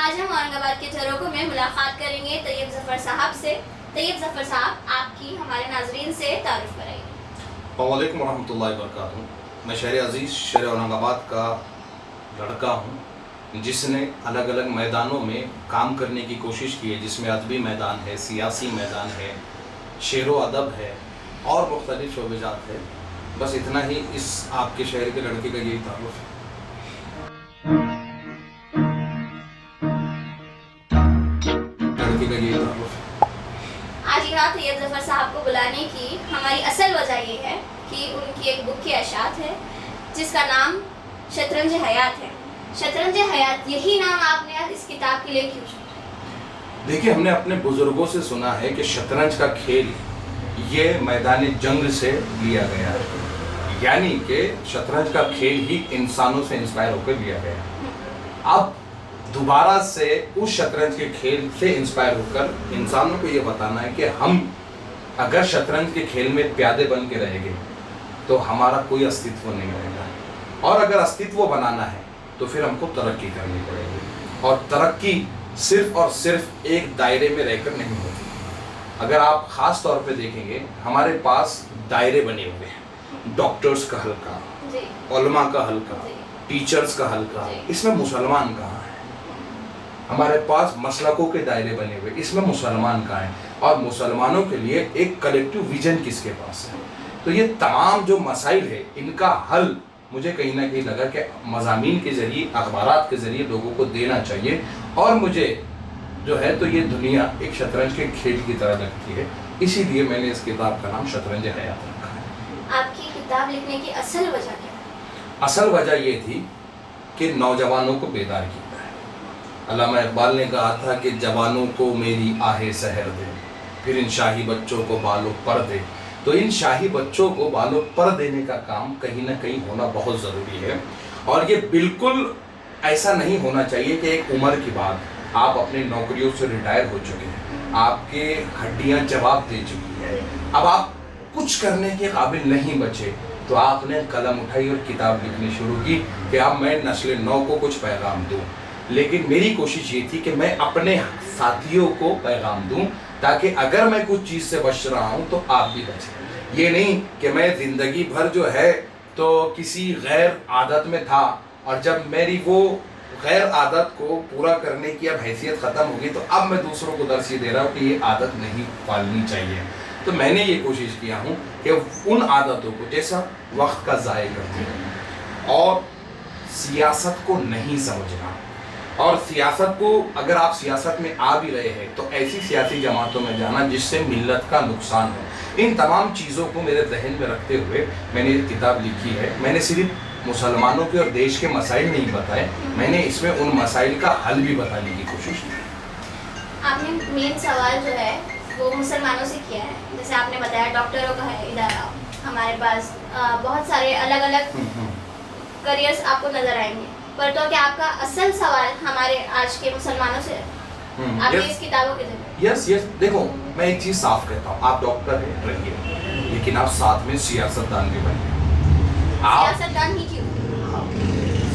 आज हम औरंगाबाद के झरोखों में मुलाकात करेंगे तैयब जफर साहब से। तैयब जफर साहब, आपकी हमारे नाजरीन से तारुफ कराइए। वालेकुम रहमतुल्लाहि व बरकातुहू। मैं शहर अजीज़ शहर औरंगाबाद का लड़का हूँ जिसने अलग अलग मैदानों में काम करने की कोशिश की है, जिसमें अदबी मैदान है, सियासी मैदान है, शेर व अदब है और मुख्तलिफ शोबेजात है। बस इतना ही इस आपके शहर के लड़के का यही तारुफ है। आज यहाँ तैयब जफर साहब को बुलाने की हमारी असल वजह ये है कि उनकी एक बुक की अशात है जिसका नाम शतरंज हयात है। शतरंज हयात, यही नाम आपने आज इस किताब के लिए क्यों चुना? देखिए, हमने अपने बुजुर्गों से सुना है कि शतरंज का खेल ये मैदान जंग से लिया गया है, यानी कि शतरंज का खेल ही इंसानों से इंस्पायर होकर लिया गया। अब दोबारा से उस शतरंज के खेल से इंस्पायर होकर इंसानों को ये बताना है कि हम अगर शतरंज के खेल में प्यादे बन के रहेंगे तो हमारा कोई अस्तित्व नहीं रहेगा, और अगर अस्तित्व बनाना है तो फिर हमको तरक्की करनी पड़ेगी, और तरक्की सिर्फ और सिर्फ एक दायरे में रहकर नहीं होती। अगर आप ख़ास तौर पे देखेंगे, हमारे पास दायरे बने हुए हैं, डॉक्टर्स का हल्का, उलमा का हल्का, टीचर्स का हल्का, इसमें मुसलमान कहाँ है? हमारे पास मसलकों के दायरे बने हुए, इसमें मुसलमान कहाँ है? और मुसलमानों के लिए एक कलेक्टिव विजन किसके पास है? तो ये तमाम जो मसाइल है, इनका हल मुझे कहीं ना कहीं लगा कि मज़ामीन के ज़रिए, अखबारात के ज़रिए लोगों को देना चाहिए। और मुझे जो है तो ये दुनिया एक शतरंज के खेल की तरह लगती है, इसीलिए मैंने इस किताब का नाम शतरंज हयात रखा है। आपकी किताब लिखने की असल वजह क्या है? असल वजह ये थी कि नौजवानों को बेदार किया है। अल्लामा इकबाल ने कहा था कि जवानों को मेरी आहे सहर दे, फिर इन शाही बच्चों को बालों पर दे। तो इन शाही बच्चों को बालों पर देने का काम कहीं ना कहीं होना बहुत ज़रूरी है, और ये बिल्कुल ऐसा नहीं होना चाहिए कि एक उम्र के बाद आप अपने नौकरियों से रिटायर हो चुके हैं, आपके हड्डियां जवाब दे चुकी है, अब आप कुछ करने के काबिल नहीं बचे, तो आपने कलम उठाई और किताब लिखनी शुरू की कि अब मैं नस्ल नौ को कुछ पैगाम दूं। लेकिन मेरी कोशिश ये थी कि मैं अपने साथियों को पैगाम दूं, ताकि अगर मैं कुछ चीज़ से बच रहा हूं तो आप भी बचें। ये नहीं कि मैं ज़िंदगी भर जो है तो किसी गैर आदत में था, और जब मेरी वो गैर आदत को पूरा करने की अब हैसियत ख़त्म होगी तो अब मैं दूसरों को दर्श ये दे रहा हूँ कि ये आदत नहीं पालनी चाहिए। तो मैंने ये कोशिश किया हूँ कि उन आदतों को, जैसा वक्त का ज़ाया करना और सियासत को नहीं समझना, और सियासत को अगर आप सियासत में आ भी रहे हैं तो ऐसी सियासी जमातों में जाना जिससे मिल्लत का नुकसान हो। इन तमाम चीज़ों को मेरे जहन में रखते हुए मैंने ये किताब लिखी है। मैंने सिर्फ मुसलमानों के और देश के मसाइल नहीं बताए, मैंने इसमें उन मसाइल का हल भी बताने की कोशिश की। आपने मेन सवाल जो है वो मुसलमानों से किया है। जैसे आपने बताया डॉक्टरों का है इदारा, हमारे पास बहुत सारे अलग अलग करियर्स आपको नजर आएंगे, पर तो क्या आपका असल सवाल हमारे आज के मुसलमानों से आपकी इस किताबों के जरिए? यस, देखो, मैं एक चीज़ साफ कहता हूँ, आप डॉक्टर हैं रहिए, लेकिन आप साथ में सियासतदान भी बनिए। सियासतदान ही क्यों?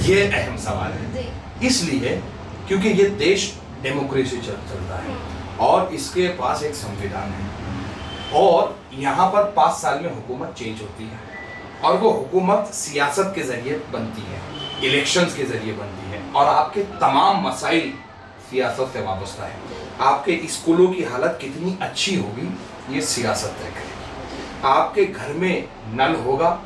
ये अहम सवाल है। इसलिए क्योंकि ये देश डेमोक्रेसी चलता है और इसके पास एक संविधान है, और यहाँ पर 5 साल में हुकूमत चेंज होती है, और वो हुकूमत सियासत के ज़रिए बनती है, इलेक्शंस के ज़रिए बनती है, और आपके तमाम मसाइल सियासत से वाबस्ता है। आपके स्कूलों की हालत कितनी अच्छी होगी ये सियासत तय करेगी। आपके घर में नल होगा,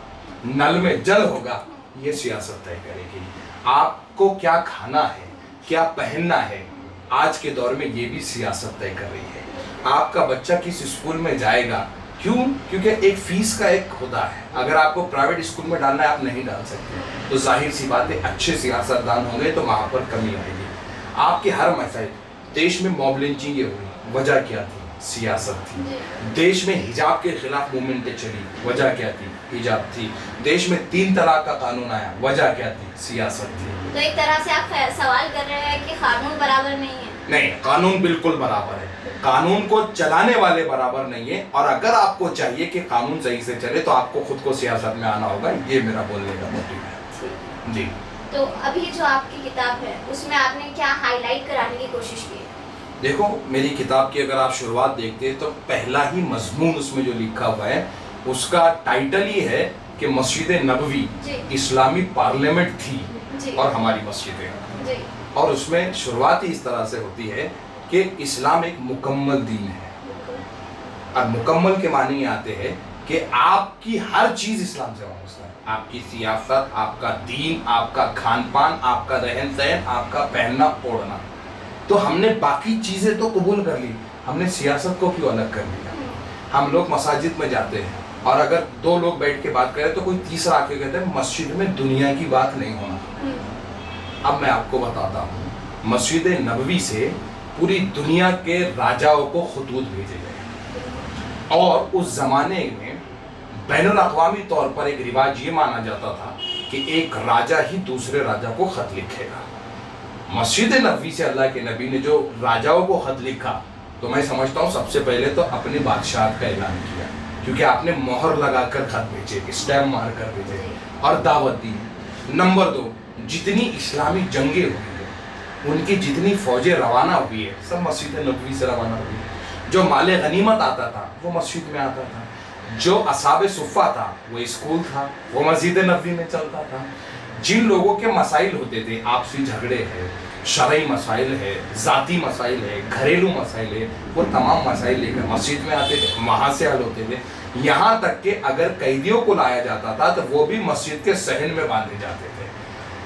नल में जल होगा, ये सियासत तय करेगी। आपको क्या खाना है, क्या पहनना है, आज के दौर में ये भी सियासत तय कर रही है। आपका बच्चा किस स्कूल में जाएगा, क्यों? क्योंकि एक फीस का एक होता है, अगर आपको प्राइवेट स्कूल में डालना है आप नहीं डाल सकते, तो जाहिर सी बात है अच्छे सियासतदान होंगे तो वहाँ पर कमी आएगी। आपके हर मसाइल, देश में मॉब लिंचिंग हुई, वजह क्या थी? सियासत थी। देश में हिजाब के खिलाफ मूवमेंटें चली, वजह क्या थी? हिजाब थी। देश में 3 तलाक का कानून आया, वजह क्या थी? सियासत थी। तो एक तरह से आप सवाल कर रहे हैं कि कानून बराबर नहीं है? नहीं, कानून बिल्कुल बराबर है, कानून को चलाने वाले बराबर नहीं है, और अगर आपको चाहिए कि कानून सही से चले तो आपको खुद को सियासत में आना होगा, ये मेरा बोलने का मोटिव है। जी। तो अभी जो आपकी किताब है उसमें आपने क्या हाईलाइट कराने की की कोशिश की है? देखो, मेरी किताब की अगर आप शुरुआत देखते हैं तो पहला ही मजमून उसमें जो लिखा हुआ है उसका टाइटल ही है कि मस्जिद नबवी जी। इस्लामी पार्लियामेंट थी जी। और हमारी मस्जिदें। जी। और उसमें शुरुआत ही इस तरह से होती है कि इस्लाम एक मुकम्मल दीन है। और मुकम्मल के माने ये आते हैं कि आपकी हर चीज इस्लाम से वाबस्ता है। आपकी सियासत, आपका दीन, आपका खान पान, आपका रहन सहन, आपका पहनना ओढ़ना। तो हमने बाकी चीजें तो कबूल कर ली, हमने सियासत को क्यों अलग कर लिया? हम लोग मसाजिद में जाते हैं और अगर दो लोग बैठ के बात करें तो कोई तीसरा आके कहता है मस्जिद में दुनिया की बात नहीं होना। अब मैं आपको बताता हूँ, मस्जिद नबवी से पूरी दुनिया के राजाओं को खतूत भेजे गए और उस जमाने में बैनुल अक़वामी तौर पर एक रिवाज ये माना जाता था कि एक राजा ही दूसरे राजा को खत लिखेगा। मस्जिद नबवी से अल्लाह के नबी ने जो राजाओं को खत लिखा तो मैं समझता हूँ सबसे पहले तो अपने बादशाह का ऐलान किया, क्योंकि आपने मोहर लगाकर खत भेजे, स्टैम्प मार कर भेजे और दावत दी। नंबर 2, जितनी इस्लामी जंगें हुई है, उनकी जितनी फौजें रवाना हुई है सब मस्जिद नबवी से रवाना हुई है। जो माले गनीमत आता था वो मस्जिद में आता था, जो असाब सुफ़ा था वो स्कूल था, वो मस्जिद नबवी में चलता था। जिन लोगों के मसाइल होते थे, आपसी झगड़े हैं, शरई मसाइल है, ज़ाती मसाइल है, घरेलू मसाइल है, वो तमाम मसाइल लेकर मस्जिद में आते थे, वहाँ से हल होते थे। यहाँ तक कि अगर कैदियों को लाया जाता था तो वो भी मस्जिद के सहन में बांधे जाते थे।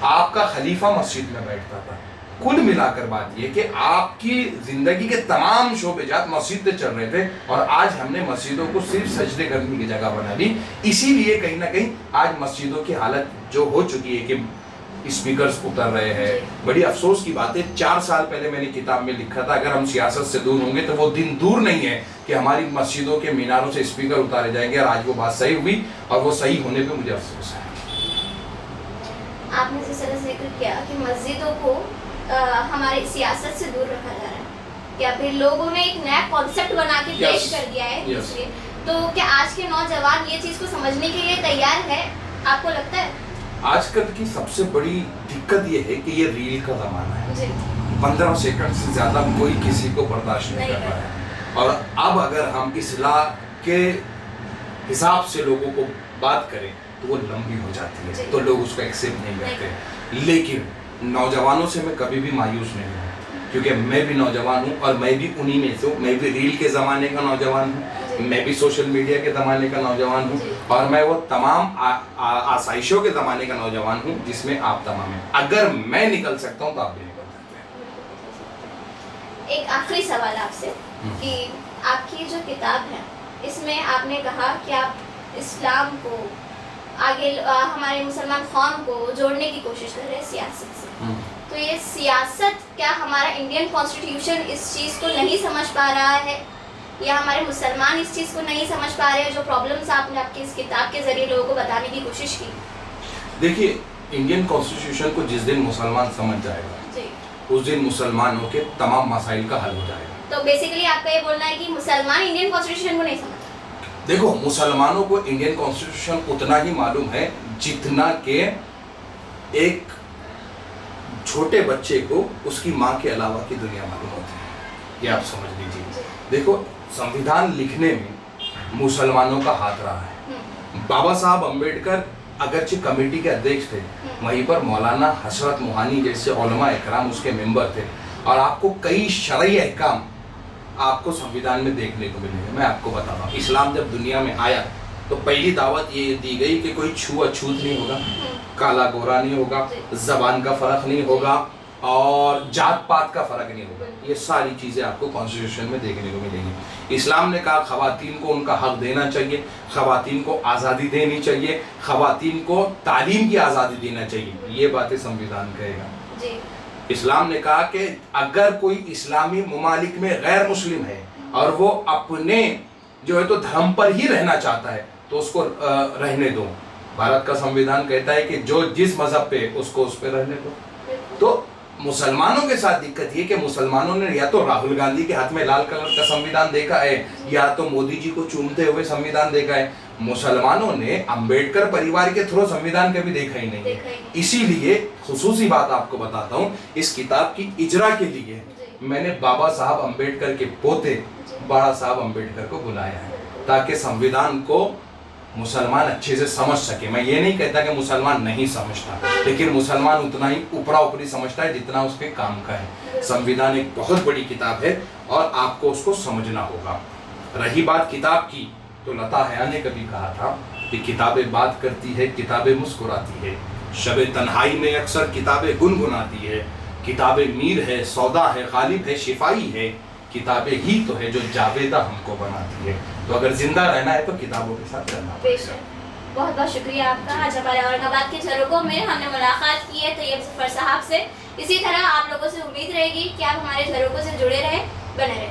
आपका खलीफा मस्जिद में बैठता था। कुल मिलाकर बात यह कि आपकी ज़िंदगी के तमाम शोबेजात मस्जिद से चल रहे थे और आज हमने मस्जिदों को सिर्फ सजदे करने की जगह बना ली। इसीलिए कहीं ना कहीं आज मस्जिदों की हालत जो हो चुकी है कि स्पीकर्स उतर रहे हैं। बड़ी अफसोस की बात है, 4 साल पहले मैंने किताब में लिखा था अगर हम सियासत से दूर होंगे तो वो दिन दूर नहीं है कि हमारी मस्जिदों के मीनारों से स्पीकर उतारे जाएंगे। और आज वो बात सही हुई और वो सही होने पे मुझे अफसोस है। आपने जिस तरह से जिक्र किया कि मस्जिदों को हमारी सियासत से दूर रखा जा रहा है या फिर लोगों ने एक नया कॉन्सेप्ट बना के पेश कर दिया है दूसरे, तो क्या आज के नौजवान ये चीज़ को समझने के लिए तैयार है, आपको लगता है? आजकल की सबसे बड़ी दिक्कत ये है कि ये रील का ज़माना है। 15 सेकंड से ज़्यादा कोई किसी को बर्दाश्त नहीं कर रहा है। और अब अगर हम इस्लाह के हिसाब से लोगों को बात करें तो वो लंबी हो जाती है, तो लोग उसको एक्सेप्ट नहीं करते। लेकिन नौजवानों से मैं कभी भी मायूस नहीं हूँ, क्योंकि मैं भी नौजवान हूँ और मैं भी उन्हीं में से हूँ। मैं भी रील के ज़माने का नौजवान हूँ, मैं भी सोशल मीडिया के ज़माने का नौजवान हूँ और मैं वो तमाम आसाइशों के ज़माने का नौजवान हूँ जिसमें आप तमाम हैं। अगर मैं निकल सकता हूँ तो आप भी निकल सकते हैं। एक आखिरी सवाल आपसे कि आपकी जो किताब है इसमें आपने कहा कि आप इस्लाम को आगे हमारे मुसलमान कौम को जोड़ने की कोशिश कर रहे हैं सियासत से। तो ये सियासत, क्या हमारा इंडियन कॉन्स्टिट्यूशन इस चीज़ को नहीं समझ पा रहा है या हमारे मुसलमान इस चीज़ को नहीं समझ पा रहे हैं, जो प्रॉब्लम्स आपने आपकी इस किताब के ज़रिए लोगों को बताने की कोशिश की? देखिए, इंडियन कॉन्स्टिट्यूशन को जिस दिन मुसलमान समझ जाएगा उस दिन मुसलमानों के तमाम मसाइल का हल हो जाएगा। तो बेसिकली आपका ये बोलना है कि मुसलमान इंडियन कॉन्स्टिट्यूशन को नहीं समझते? देखो, मुसलमानों को इंडियन कॉन्स्टिट्यूशन उतना ही मालूम है जितना कि एक छोटे बच्चे को उसकी माँ के अलावा की दुनिया मालूम होती है। ये आप समझ लीजिए। देखो, संविधान लिखने में मुसलमानों का हाथ रहा है। बाबा साहब अम्बेडकर अगरचे कमेटी के अध्यक्ष थे, वहीं पर मौलाना हसरत मोहानी जैसे उलमा इकराम उसके मेंबर थे और आपको कई शरई अहकाम आपको संविधान में देखने को मिलेंगे। मैं आपको बताता हूँ, इस्लाम जब दुनिया में आया तो पहली दावत ये दी गई कि कोई छूअछूत नहीं होगा, काला गोरा नहीं होगा, जबान का फ़र्क नहीं होगा और जात पात का फ़र्क नहीं होगा। ये सारी चीज़ें आपको कॉन्स्टिट्यूशन में देखने को मिलेंगी। इस्लाम ने कहा ख़वातीन को उनका हक देना चाहिए, ख़वातीन को आज़ादी देनी चाहिए, ख़वातीन को तालीम की आज़ादी देना चाहिए। ये बातें संविधान कहेगा। इस्लाम ने कहा कि अगर कोई इस्लामी ममालिक में गैर मुस्लिम है और वो अपने जो है तो धर्म पर ही रहना चाहता है तो उसको रहने दो। भारत का संविधान कहता है कि जो जिस मजहब पे उसको उस पे रहने दो। तो मुसलमानों के साथ दिक्कत ये कि मुसलमानों ने या तो राहुल गांधी के हाथ में लाल कलर का संविधान देखा है या तो मोदी जी को चूमते हुए संविधान देखा है। मुसलमानों ने अंबेडकर परिवार के थ्रू संविधान कभी देखा ही नहीं देखा ही है। नहीं। इसीलिए खुसूसी बात आपको बताता हूँ, इस किताब की इजरा के लिए जी। मैंने बाबा साहब अंबेडकर के पोते जी। बड़ा साहब अंबेडकर को बुलाया है, ताकि संविधान को मुसलमान अच्छे से समझ सके। मैं ये नहीं कहता कि मुसलमान नहीं समझता, लेकिन मुसलमान उतना ही ऊपरा ऊपरी समझता है जितना उसके काम का है। संविधान एक बहुत बड़ी किताब है और आपको उसको समझना होगा। रही बात किताब की, तो लता हया ने कभी कहा था कि किताबें बात करती है, किताबें मुस्कुराती है, शबे तन्हाई में अक्सर किताबें गुनगुनाती है, किताबें मीर है, सौदा है, गालिब है, शिफाई है, किताबें ही तो है जो जावेदा हमको बनाती है। तो अगर जिंदा रहना है तो किताबों के साथ रहना पड़ेगा। बेशक, बहुत बहुत शुक्रिया आपका। आज हमारे औरंगाबाद के झरोकों में हमने मुलाकात की है तैयब जफर साहब से। इसी तरह आप लोगों से उम्मीद रहेगी कि आप हमारे झरोकों से जुड़े रहें, बने रहें।